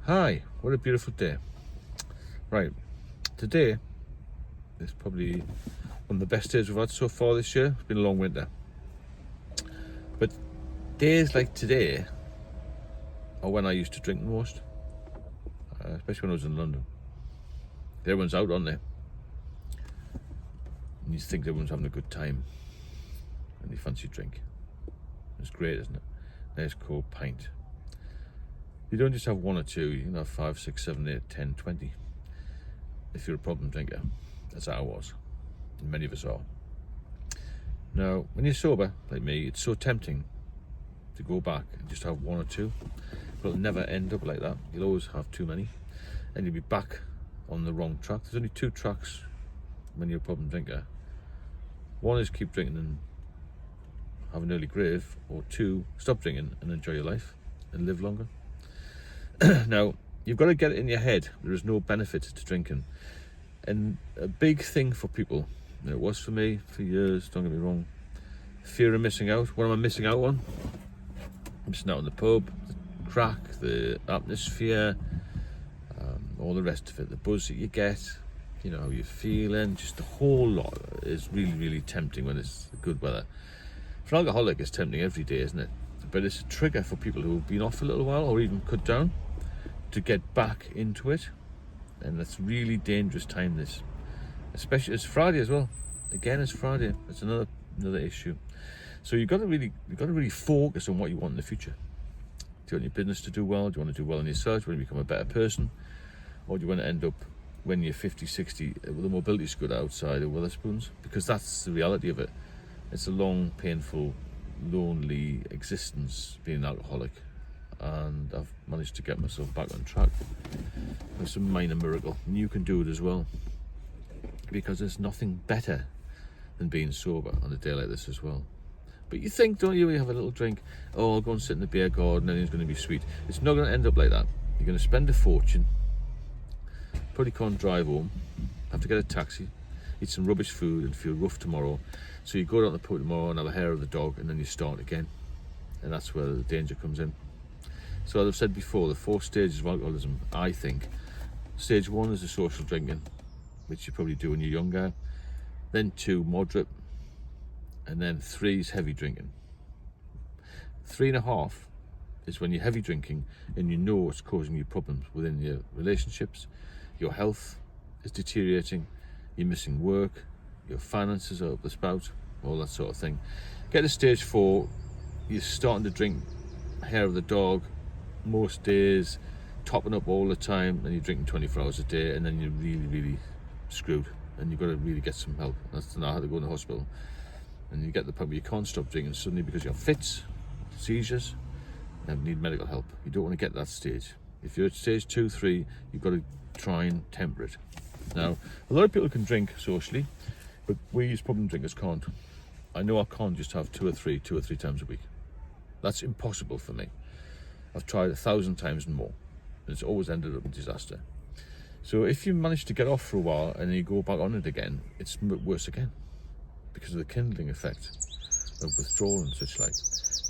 Hi, what a beautiful day. Right, today is probably one of the best days we've had so far this year. It's been a long winter. But days like today are when I used to drink the most, especially when I was in London. Everyone's out, aren't they? And you think everyone's having a good time and you fancy a drink. It's great, isn't it? Nice cold pint. You don't just have one or two, you can have 5, 6, 7, 8, 10, 20. If you're a problem drinker, that's how I was. And many of us are. Now, when you're sober, like me, it's so tempting to go back and just have one or two. But it'll never end up like that. You'll always have too many. And you'll be back on the wrong track. There's only two tracks when you're a problem drinker. One is keep drinking and have an early grave, or two, stop drinking and enjoy your life and live longer. Now, you've got to get it in your head there is no benefit to drinking. And a big thing for people, and it was for me for years, don't get me wrong, fear of missing out. What am I missing out on? I'm missing out on the pub, the crack, the atmosphere, all the rest of it, the buzz that you get, you know, how you're feeling, just the whole lot is really, really tempting when it's good weather. For an alcoholic, it's tempting every day, isn't it? But it's a trigger for people who have been off for a little while or even cut down to get back into it. And it's really dangerous time, this. Especially, it's Friday as well. Again, it's Friday. It's another issue. So you've got to really focus on what you want in the future. Do you want your business to do well? Do you want to do well in yourself? Do you want to become a better person? Or do you want to end up when you're 50, 60 with a mobility scooter outside of Wetherspoons? Because that's the reality of it. It's a long, painful, lonely existence being an alcoholic. And I've managed to get myself back on track. It's a minor miracle, and you can do it as well, because there's nothing better than being sober on a day like this as well. But you think, don't you, when you have a little drink, oh, I'll go and sit in the beer garden and it's going to be sweet. It's not going to end up like that. You're going to spend a fortune, probably can't drive home, have to get a taxi, eat some rubbish food and feel rough tomorrow. So you go down to the pub tomorrow and have a hair of the dog, and then you start again. And that's where the danger comes in. So as I've said before, the 4 stages of alcoholism, I think. Stage 1 is the social drinking, which you probably do when you're younger. Then 2, moderate. And then 3 is heavy drinking. 3.5 is when you're heavy drinking and you know it's causing you problems within your relationships, your health is deteriorating, you're missing work, your finances are up the spout, all that sort of thing. Get to stage 4, you're starting to drink hair of the dog most days, topping up all the time, and you're drinking 24 hours a day, and then you're really, really screwed, and you've got to really get some help. That's not how to go in the hospital. And you get the point where you can't stop drinking suddenly because you have fits, seizures, and need medical help. You don't want to get to that stage. If you're at stage 2, 3, you've got to try and temper it. Now, a lot of people can drink socially, but we as problem drinkers can't. I know I can't just have 2 or 3 times a week. That's impossible for me. I've tried 1,000 times and more, and it's always ended up in disaster. So if you manage to get off for a while and then you go back on it again, it's worse again because of the kindling effect of withdrawal and such like.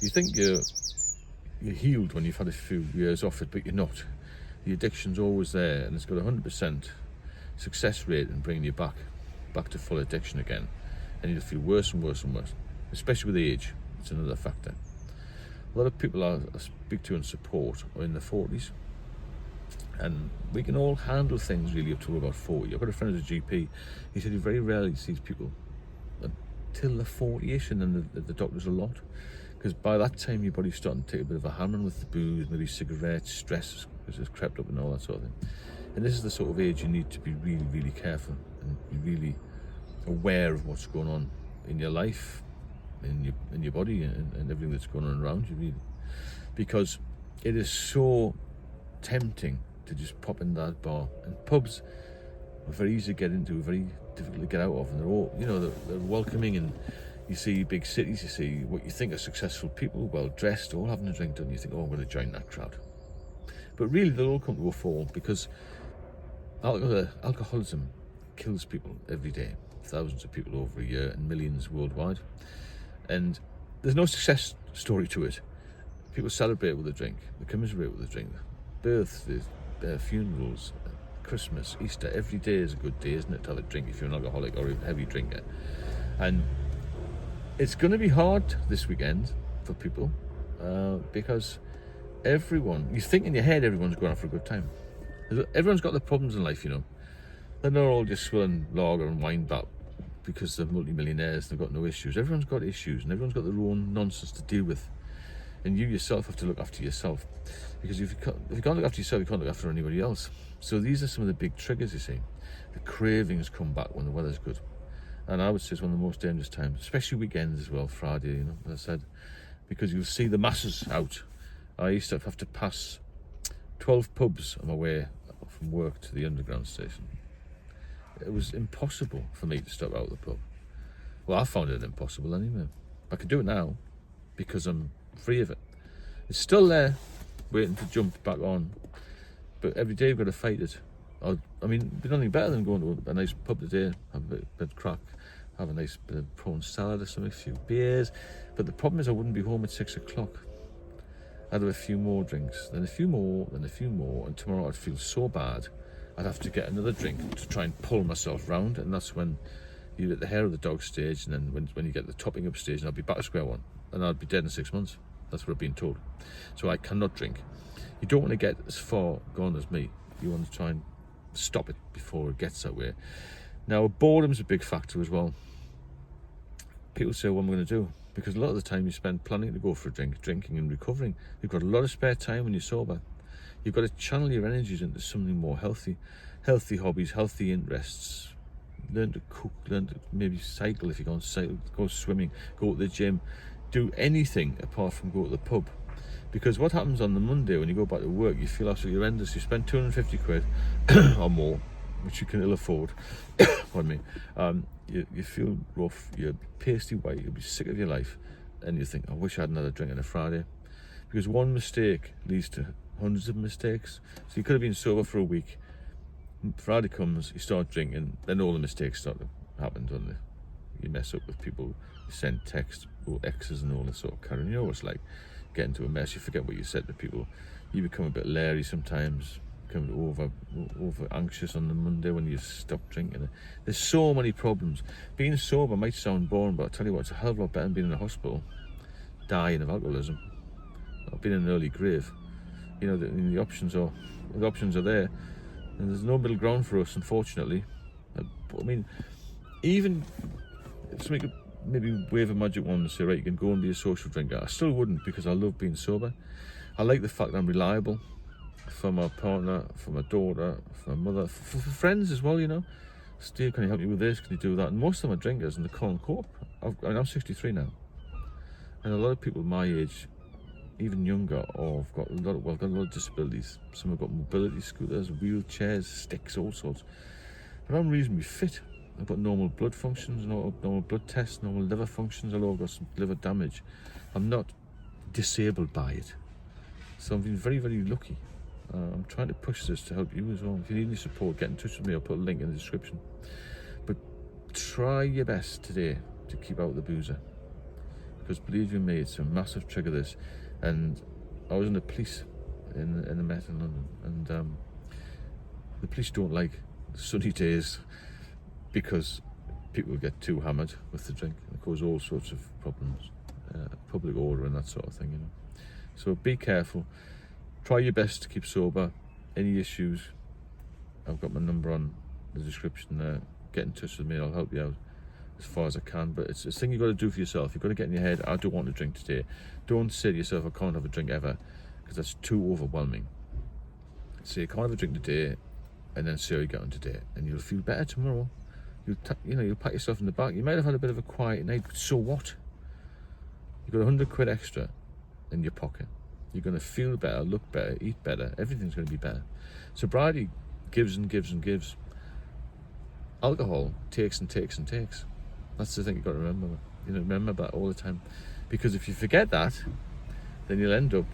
You think you're healed when you've had a few years off it, but you're not. The addiction's always there, and it's got a 100% success rate in bringing you back to full addiction again, and you'll feel worse and worse and worse, especially with age. It's another factor. A lot of people I speak to and support are in their 40s, and we can all handle things really up to about 40. I've got a friend who's a GP. He said he very rarely sees people until they're 40ish, and then the doctors a lot, because by that time your body's starting to take a bit of a hammering with the booze, maybe cigarettes, stress because it's crept up and all that sort of thing. And this is the sort of age you need to be really, really careful and be really aware of what's going on in your life, in your body, and everything that's going on around you, really, because it is so tempting to just pop in that bar. And pubs are very easy to get into, very difficult to get out of, and they're all, you know, they're welcoming, and you see big cities, you see what you think are successful people, well dressed, all having a drink, don't you? Think, oh, I'm going to join that crowd. But really, they'll all come to a fall, because alcoholism kills people every day. Thousands of people over a year and millions worldwide. And there's no success story to it. People celebrate with a drink, they commiserate with a drink. Births, funerals, Christmas, Easter. Every day is a good day, isn't it, to have a drink if you're an alcoholic or a heavy drinker. And it's going to be hard this weekend for people because everyone, you think in your head everyone's going out for a good time. Everyone's got their problems in life, you know. They're not all just swilling lager and wine back because they're multi-millionaires, they've got no issues. Everyone's got issues and everyone's got their own nonsense to deal with. And you yourself have to look after yourself, because if you can't look after yourself, you can't look after anybody else. So these are some of the big triggers, you see. The cravings come back when the weather's good. And I would say it's one of the most dangerous times, especially weekends as well, Friday, you know, as I said, because you'll see the masses out. I used to have to pass 12 pubs on my way from work to the underground station. It was impossible for me to stop out of the pub. Well, I found it impossible anyway. I can do it now because I'm free of it. It's still there, waiting to jump back on. But every day you've got to fight it. I mean, there's nothing better than going to a nice pub today, have a bit of crack, have a nice bit of prawn salad or something, a few beers. But the problem is I wouldn't be home at 6 o'clock. I'd have a few more drinks, then a few more, then a few more, and tomorrow I'd feel so bad I'd have to get another drink to try and pull myself round, and that's when you're at the hair of the dog stage, and then when you get the topping up stage, and I'll be back to square one, and I'd be dead in 6 months. That's what I've been told. So I cannot drink. You don't want to get as far gone as me. You want to try and stop it before it gets that way. Now, boredom's a big factor as well. People say, what am I going to do? Because a lot of the time you spend planning to go for a drink, drinking and recovering. You've got a lot of spare time when you're sober. You've got to channel your energies into something more healthy. Healthy hobbies, healthy interests. Learn to cook, learn to maybe cycle if you can't cycle, go swimming, go to the gym. Do anything apart from go to the pub. Because what happens on the Monday when you go back to work, you feel absolutely horrendous. You spend 250 quid or more, which you can ill afford. Pardon me. You feel rough, you're pasty white, you'll be sick of your life, and you think, I wish I had another drink on a Friday. Because one mistake leads to hundreds of mistakes. So you could have been sober for a week. Friday comes, you start drinking, then all the mistakes start to happen, don't they? You mess up with people, you send texts, or exes and all this sort of carrying. You know what it's like, get into a mess, you forget what you said to people. You become a bit leery sometimes, become over anxious on the Monday when you stop drinking. There's so many problems. Being sober might sound boring, but I tell you what, it's a hell of a lot better than being in a hospital, dying of alcoholism, or being in an early grave. You know, the options are there, and there's no middle ground for us, unfortunately. I mean, even if somebody could maybe wave a magic wand and say, right, you can go and be a social drinker, I still wouldn't, because I love being sober. I like the fact that I'm reliable for my partner, for my daughter, for my mother, for friends as well, you know. Steve, can you help me with this? Can you do that? And most of them are drinkers and they can't cope. I'm 63 now. And a lot of people my age, even younger, have got a lot of disabilities. Some have got mobility scooters, wheelchairs, sticks, all sorts. But I'm reasonably fit. I've got normal blood functions, normal blood tests, normal liver functions, although I've got some liver damage. I'm not disabled by it. So I've been very, very lucky. I'm trying to push this to help you as well. If you need any support, get in touch with me. I'll put a link in the description. But try your best today to keep out the boozer. Because believe you me, it's a massive trigger, this. And I was in the police in the Met in London, and the police don't like sunny days because people get too hammered with the drink and it cause all sorts of problems, public order and that sort of thing, you know. So be careful. Try your best to keep sober. Any issues, I've got my number on the description there. Get in touch with me, I'll help you out as far as I can. But it's a thing you've got to do for yourself. You've got to get in your head, I don't want to drink today. Don't say to yourself, I can't have a drink ever, because that's too overwhelming. Say, I can't have a drink today, and then see how you get on today. And you'll feel better tomorrow. You'll pat yourself in the back. You might have had a bit of a quiet night, but so what? You've got 100 quid extra in your pocket. You're going to feel better, look better, eat better. Everything's going to be better. Sobriety gives and gives and gives. Alcohol takes and takes and takes. That's the thing you've got to remember. Remember that all the time. Because if you forget that, then you'll end up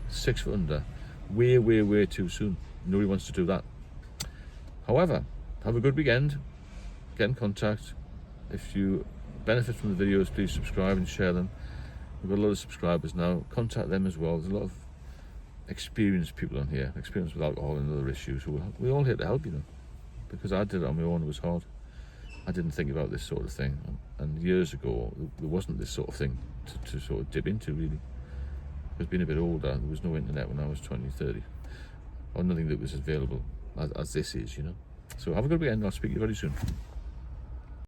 6 foot under way, way, way too soon. Nobody wants to do that. However, have a good weekend. Get in contact. If you benefit from the videos, please subscribe and share them. We've got a lot of subscribers now. Contact them as well. There's a lot of experienced people on here, experienced with alcohol and other issues, we're all here to help, you know, because I did it on my own. It was hard. I didn't think about this sort of thing, and years ago there wasn't this sort of thing to sort of dip into, really. Because being a bit older, there was no internet when I was 20, 30, or nothing that was available as this is, you know. So have a good weekend. I'll speak to you very soon.